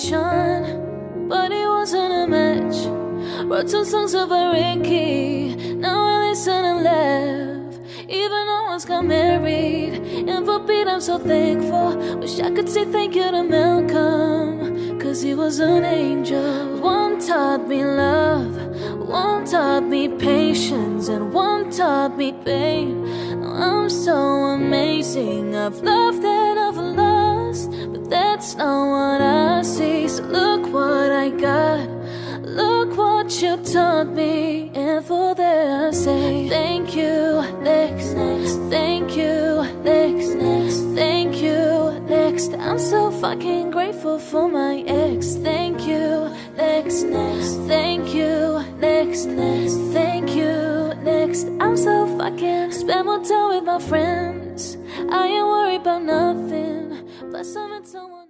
conversation, but it wasn't a match. Wrote 2 songs over Ricky, now I listen and laugh. Even no one's got married, and for Pete I'm so thankful. Wish I could say thank you to Malcolm, cause he was an angel. One taught me love, one taught me patience, and one taught me pain. Now I'm so amazing, I've loved and I've lost, but that's not what I see. So look what I got, look what you taught me, and for that I say thank you, next, thank you, next, thank you, next. I'm so fucking grateful for my ex. Thank you, next, thank you, next, thank you, next. I'm so fucking spend more time with my friends. I ain't worried about nothing, plus I'm in someone